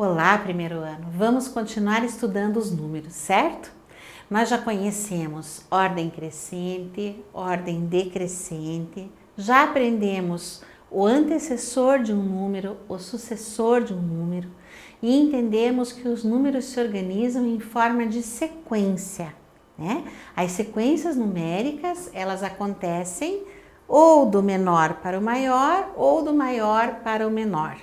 Olá, primeiro ano! Vamos continuar estudando os números, certo? Nós já conhecemos ordem crescente, ordem decrescente, já aprendemos o antecessor de um número, o sucessor de um número e entendemos que os números se organizam em forma de sequência, né? As sequências numéricas, elas acontecem ou do menor para o maior ou do maior para o menor.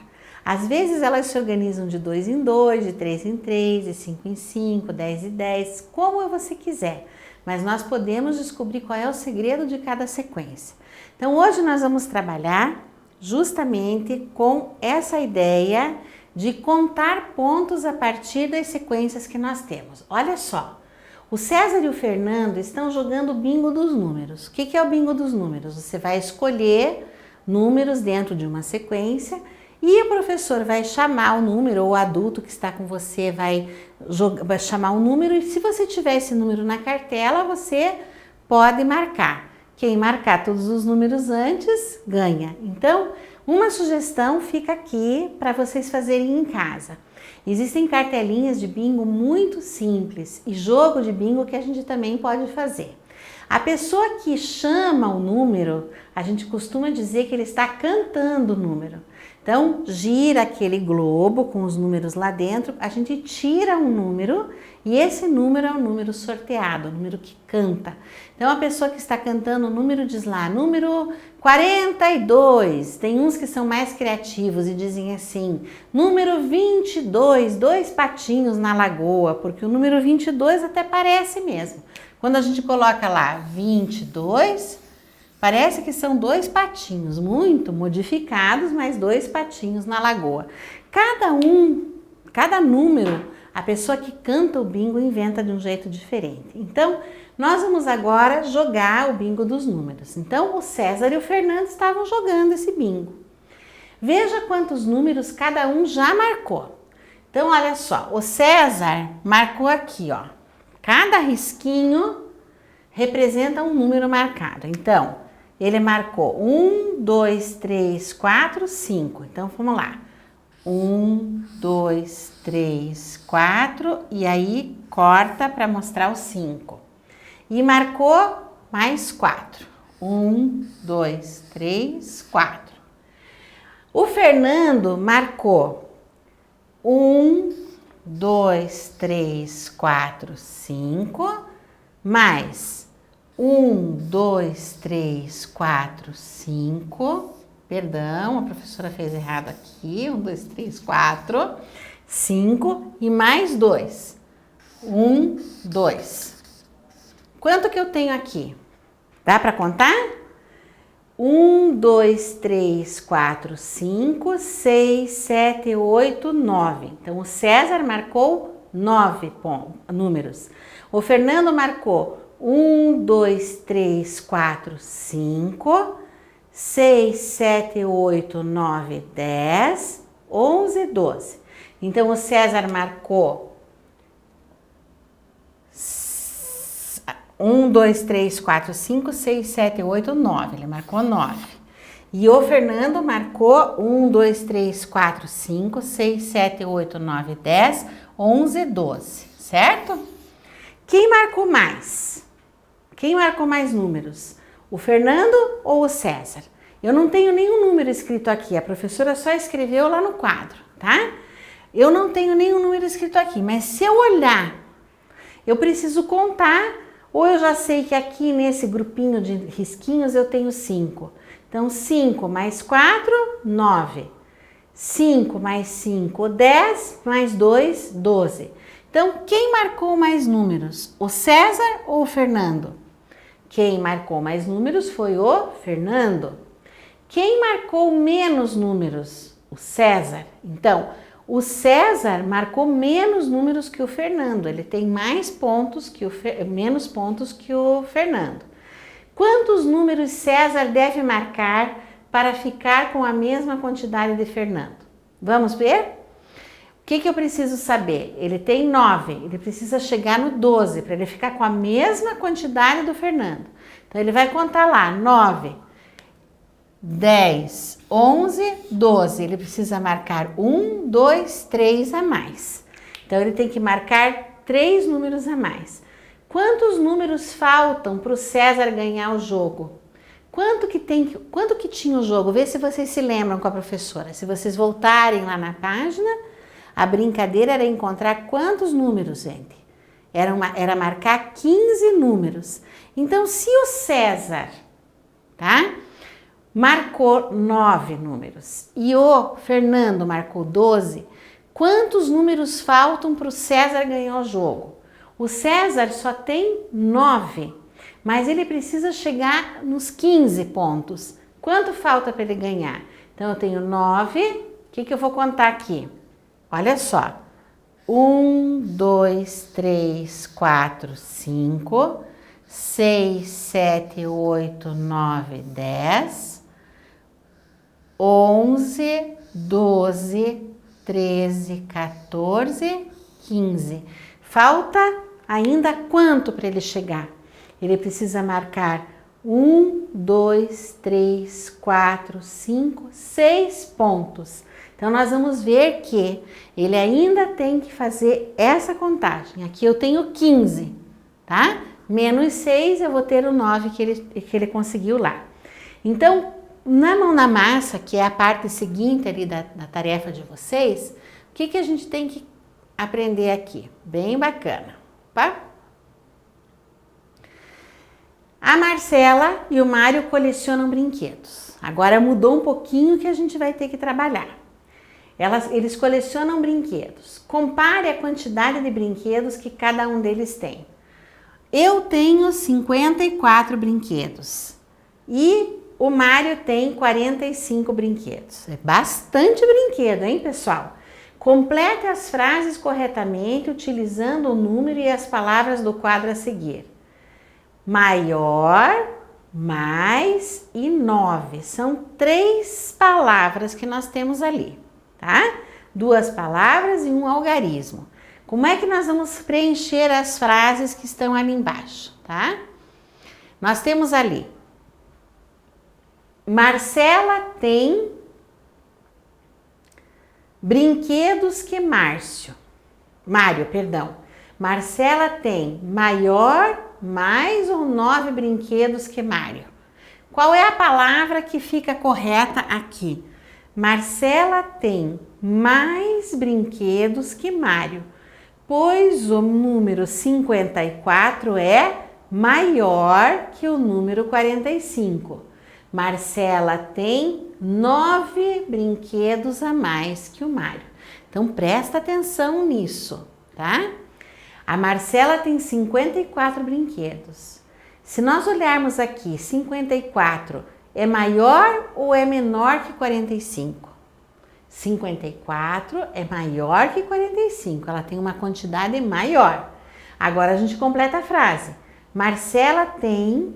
Às vezes elas se organizam de 2 em 2, de 3 em 3, de 5 em 5, 10 em 10, como você quiser. Mas nós podemos descobrir qual é o segredo de cada sequência. Então hoje nós vamos trabalhar justamente com essa ideia de contar pontos a partir das sequências que nós temos. Olha só, o César e o Fernando estão jogando o bingo dos números. O que é o bingo dos números? Você vai escolher números dentro de uma sequência e o professor vai chamar o número, ou o adulto que está com você vai chamar o número, e se você tiver esse número na cartela, você pode marcar. Quem marcar todos os números antes, ganha. Então, uma sugestão fica aqui para vocês fazerem em casa. Existem cartelinhas de bingo muito simples e jogo de bingo que a gente também pode fazer. A pessoa que chama o número, a gente costuma dizer que ele está cantando o número. Então, gira aquele globo com os números lá dentro, a gente tira um número e esse número é um número sorteado, o número que canta. Então, a pessoa que está cantando o número diz lá, número 42. Tem uns que são mais criativos e dizem assim, número 22, 2 patinhos na lagoa, porque o número 22 até parece mesmo. Quando a gente coloca lá 22, parece que são 2 patinhos, muito modificados, mas 2 patinhos na lagoa. Cada número, a pessoa que canta o bingo inventa de um jeito diferente. Então, nós vamos agora jogar o bingo dos números. Então, o César e o Fernando estavam jogando esse bingo. Veja quantos números cada um já marcou. Então, olha só, o César marcou aqui, ó. Cada risquinho representa um número marcado. Então, ele marcou 1, 2, 3, 4, 5. Então, vamos lá. 1, 2, 3, 4 e aí corta para mostrar o 5. E marcou mais 4. 1, 2, 3, 4. O Fernando marcou 1, 2, 3, 4, 5, mais 1, 2, 3, 4, 5, perdão, a professora fez errado aqui, 1, 2, 3, 4, 5 e mais 2, 1, 2. Quanto que eu tenho aqui? Dá para contar? 1, 2, 3, 4, 5, 6, 7, 8, 9. Então, o César marcou 9 números. O Fernando marcou 1, 2, 3, 4, 5, 6, 7, 8, 9, 10, 11, 12. Então, o César marcou 1, 2, 3, 4, 5, 6, 7, 8, 9. Ele marcou 9. E o Fernando marcou 1, 2, 3, 4, 5, 6, 7, 8, 9, 10, 11, 12. Certo? Quem marcou mais? Quem marcou mais números? O Fernando ou o César? Eu não tenho nenhum número escrito aqui. A professora só escreveu lá no quadro, tá? Eu não tenho nenhum número escrito aqui. Mas se eu olhar, eu preciso contar. Ou eu já sei que aqui nesse grupinho de risquinhos eu tenho 5. Então, 5 mais 4, 9. 5 mais 5, 10, mais 2, 12. Então, quem marcou mais números? O César ou o Fernando? Quem marcou mais números foi o Fernando. Quem marcou menos números? O César. Então, o César marcou menos números que o Fernando. Ele tem mais pontos que menos pontos que o Fernando. Quantos números César deve marcar para ficar com a mesma quantidade de Fernando? Vamos ver? O que eu preciso saber? Ele tem 9, ele precisa chegar no 12 para ele ficar com a mesma quantidade do Fernando. Então, ele vai contar lá, 9. 10, 11, 12. Ele precisa marcar 1, 2, 3 a mais. Então, ele tem que marcar 3 números a mais. Quantos números faltam para o César ganhar o jogo? Quanto que tinha o jogo? Vê se vocês se lembram com a professora. Se vocês voltarem lá na página, a brincadeira era encontrar quantos números, gente. Era marcar 15 números. Então, se o César, tá? Marcou 9 números e o Fernando marcou 12, quantos números faltam para o César ganhar o jogo? O César só tem 9, mas ele precisa chegar nos 15 pontos. Quanto falta para ele ganhar? Então, eu tenho 9, o que eu vou contar aqui? Olha só, 1, 2, 3, 4, 5, 6, 7, 8, 9, 10, 11, 12, 13, 14, 15. Falta ainda quanto para ele chegar? Ele precisa marcar 1, 2, 3, 4, 5, 6 pontos. Então, nós vamos ver que ele ainda tem que fazer essa contagem. Aqui eu tenho 15, tá? Menos 6, eu vou ter o 9 que ele conseguiu lá. Então, na mão na massa, que é a parte seguinte ali da tarefa de vocês, o que a gente tem que aprender aqui? Bem bacana, tá? A Marcela e o Mário colecionam brinquedos. Agora mudou um pouquinho que a gente vai ter que trabalhar. Eles colecionam brinquedos. Compare a quantidade de brinquedos que cada um deles tem. Eu tenho 54 brinquedos e o Mário tem 45 brinquedos. É bastante brinquedo, hein, pessoal? Complete as frases corretamente utilizando o número e as palavras do quadro a seguir. Maior, mais e 9. São 3 palavras que nós temos ali, tá? 2 palavras e um algarismo. Como é que nós vamos preencher as frases que estão ali embaixo, tá? Nós temos ali. Marcela tem brinquedos que Mário, perdão. Marcela tem maior, mais ou 9 brinquedos que Mário. Qual é a palavra que fica correta aqui? Marcela tem mais brinquedos que Mário, pois o número 54 é maior que o número 45. Marcela tem 9 brinquedos a mais que o Mário. Então, presta atenção nisso, tá? A Marcela tem 54 brinquedos. Se nós olharmos aqui, 54 é maior ou é menor que 45? 54 é maior que 45, ela tem uma quantidade maior. Agora a gente completa a frase. Marcela tem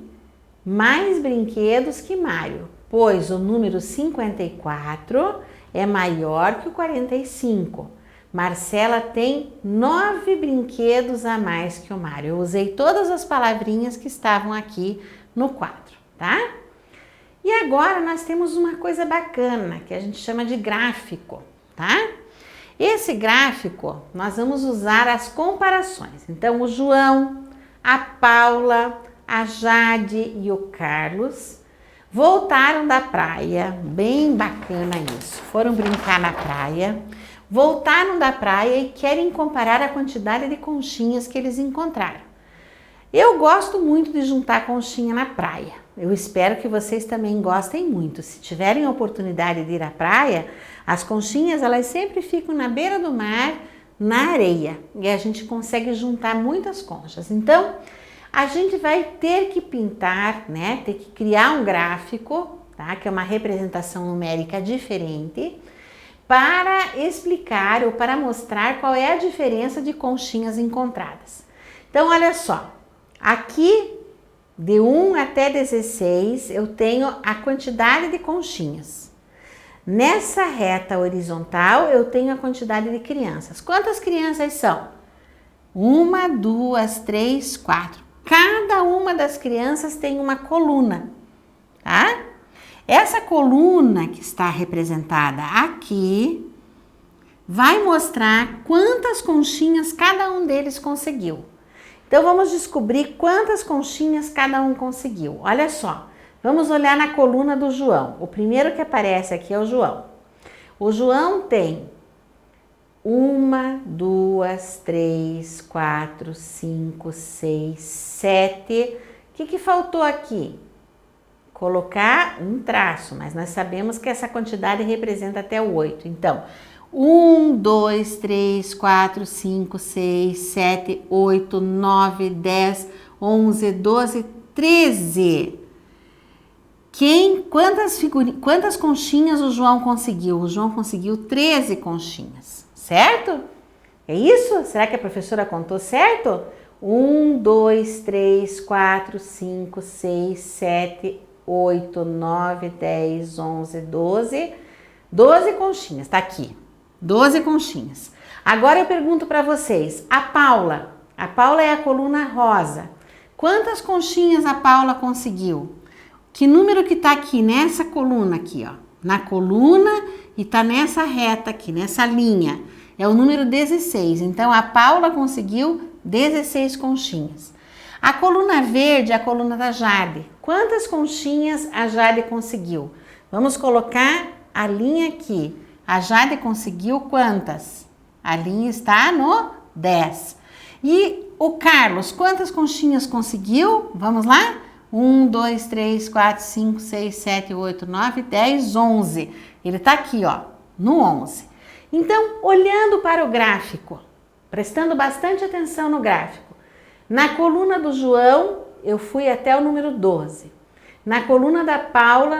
mais brinquedos que Mário, pois o número 54 é maior que o 45. Marcela tem 9 brinquedos a mais que o Mário. Eu usei todas as palavrinhas que estavam aqui no quadro, tá? E agora nós temos uma coisa bacana que a gente chama de gráfico, tá? Esse gráfico nós vamos usar as comparações. Então, o João, a Paula, a Jade e o Carlos voltaram da praia, bem bacana isso. Foram brincar na praia, voltaram da praia e querem comparar a quantidade de conchinhas que eles encontraram. Eu gosto muito de juntar conchinha na praia. Eu espero que vocês também gostem muito. Se tiverem a oportunidade de ir à praia, as conchinhas elas sempre ficam na beira do mar, na areia, e a gente consegue juntar muitas conchas. Então, a gente vai ter que pintar, né? Ter que criar um gráfico, tá? Que é uma representação numérica diferente, para explicar ou para mostrar qual é a diferença de conchinhas encontradas. Então, olha só, aqui de 1 até 16 eu tenho a quantidade de conchinhas. Nessa reta horizontal eu tenho a quantidade de crianças. Quantas crianças são? 1, 2, 3, 4. Cada uma das crianças tem uma coluna, tá? Essa coluna que está representada aqui vai mostrar quantas conchinhas cada um deles conseguiu. Então, vamos descobrir quantas conchinhas cada um conseguiu. Olha só, vamos olhar na coluna do João. O primeiro que aparece aqui é o João. O João tem 1, 2, 3, 4, 5, 6, 7. O que faltou aqui? Colocar um traço, mas nós sabemos que essa quantidade representa até o 8. Então, 1, 2, 3, 4, 5, 6, 7, 8, 9, 10, 11, 12, 13. Quantas conchinhas o João conseguiu? O João conseguiu 13 conchinhas, certo? É isso? Será que a professora contou certo? 1, 2, 3, 4, 5, 6, 7, 8, 9, 10, 11, 12. 12 conchinhas, tá aqui. 12 conchinhas. Agora eu pergunto para vocês, a Paula é a coluna rosa. Quantas conchinhas a Paula conseguiu? Que número que tá aqui nessa coluna aqui, ó? Na coluna e tá nessa reta aqui, nessa linha. É o número 16. Então a Paula conseguiu 16 conchinhas. A coluna verde é a coluna da Jade. Quantas conchinhas a Jade conseguiu? Vamos colocar a linha aqui. A Jade conseguiu quantas? A linha está no 10. E o Carlos, quantas conchinhas conseguiu? Vamos lá? 1, 2, 3, 4, 5, 6, 7, 8, 9, 10, 11. Ele está aqui, ó, no 11. Então, olhando para o gráfico, prestando bastante atenção no gráfico, na coluna do João, eu fui até o número 12. Na coluna da Paula,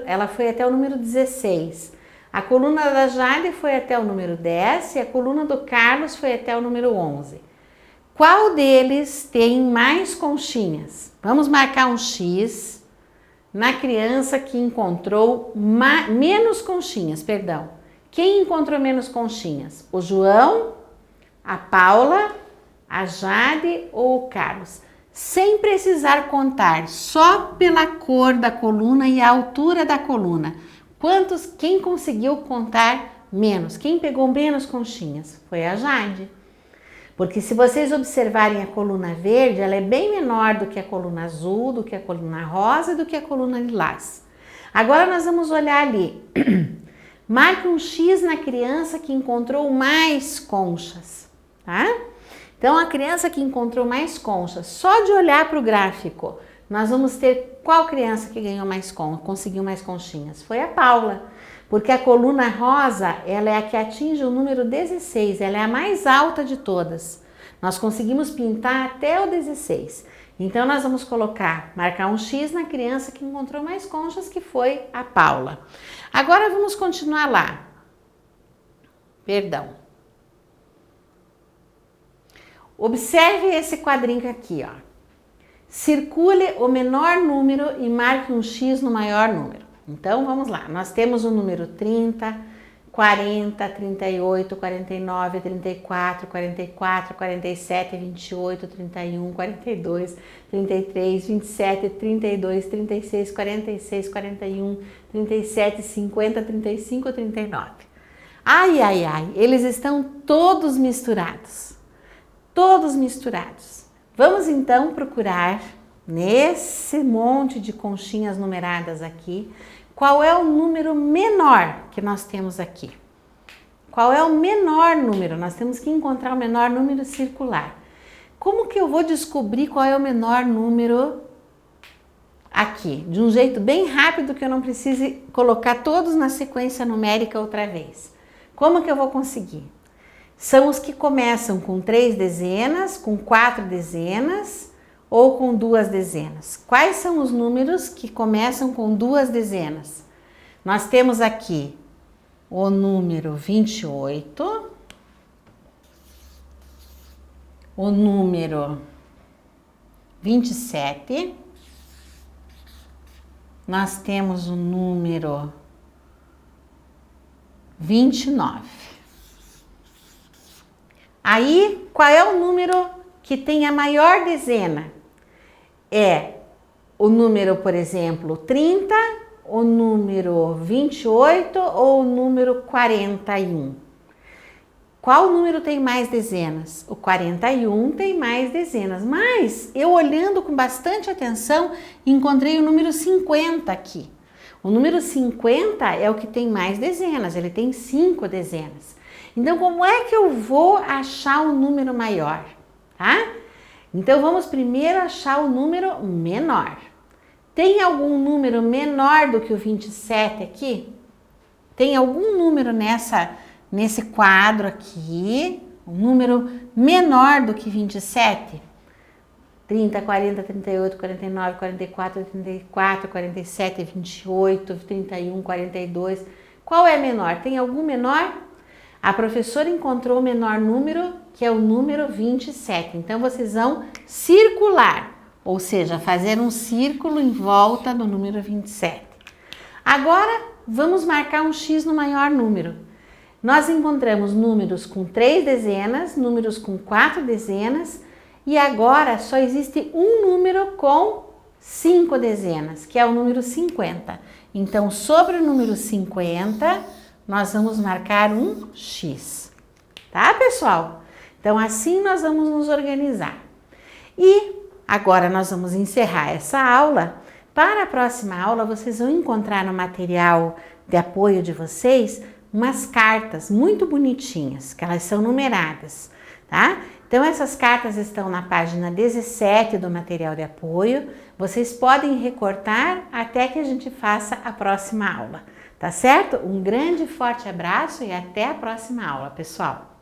ela foi até o número 16. A coluna da Jade foi até o número 10 e a coluna do Carlos foi até o número 11. Qual deles tem mais conchinhas? Vamos marcar um X na criança que encontrou menos conchinhas, perdão. Quem encontrou menos conchinhas? O João, a Paula, a Jade ou o Carlos? Sem precisar contar, só pela cor da coluna e a altura da coluna. Quem conseguiu contar menos? Quem pegou menos conchinhas? Foi a Jade. Porque se vocês observarem a coluna verde, ela é bem menor do que a coluna azul, do que a coluna rosa e do que a coluna lilás. Agora nós vamos olhar ali. Marque um X na criança que encontrou mais conchas, tá? Então, a criança que encontrou mais conchas, só de olhar para o gráfico, nós vamos ter qual criança que ganhou mais conseguiu mais conchinhas? Foi a Paula, porque a coluna rosa, ela é a que atinge o número 16, ela é a mais alta de todas. Nós conseguimos pintar até o 16. Então, nós vamos marcar um X na criança que encontrou mais conchas, que foi a Paula. Agora, vamos continuar lá. Perdão. Observe esse quadrinho aqui, ó. Circule o menor número e marque um X no maior número. Então, vamos lá. Nós temos o número 30, 40, 38, 49, 34, 44, 47, 28, 31, 42, 33, 27, 32, 36, 46, 41, 37, 50, 35, 39. Ai, ai, ai, eles estão todos misturados. Todos misturados. Vamos então procurar nesse monte de conchinhas numeradas aqui, qual é o número menor que nós temos aqui? Qual é o menor número? Nós temos que encontrar o menor número circular. Como que eu vou descobrir qual é o menor número aqui? De um jeito bem rápido que eu não precise colocar todos na sequência numérica outra vez. Como que eu vou conseguir? São os que começam com 3 dezenas, com 4 dezenas ou com 2 dezenas. Quais são os números que começam com 2 dezenas? Nós temos aqui o número 28, o número 27, nós temos o número 29. Aí, qual é o número que tem a maior dezena? É o número, por exemplo, 30, o número 28 ou o número 41? Qual número tem mais dezenas? O 41 tem mais dezenas, mas eu olhando com bastante atenção, encontrei o número 50 aqui. O número 50 é o que tem mais dezenas, ele tem 5 dezenas. Então, como é que eu vou achar o número maior? Tá? Então, vamos primeiro achar o número menor. Tem algum número menor do que o 27 aqui? Tem algum número nesse quadro aqui, um número menor do que 27? 30, 40, 38, 49, 44, 34, 47, 28, 31, 42. Qual é menor? Tem algum menor? A professora encontrou o menor número, que é o número 27. Então, vocês vão circular, ou seja, fazer um círculo em volta do número 27. Agora, vamos marcar um X no maior número. Nós encontramos números com 3 dezenas, números com 4 dezenas, e agora só existe um número com 5 dezenas, que é o número 50. Então, sobre o número 50, nós vamos marcar um X. Tá, pessoal? Então, assim nós vamos nos organizar. E agora nós vamos encerrar essa aula. Para a próxima aula, vocês vão encontrar no material de apoio de vocês umas cartas muito bonitinhas, que elas são numeradas, tá? Então, essas cartas estão na página 17 do material de apoio. Vocês podem recortar até que a gente faça a próxima aula, tá certo? Um grande e forte abraço e até a próxima aula, pessoal!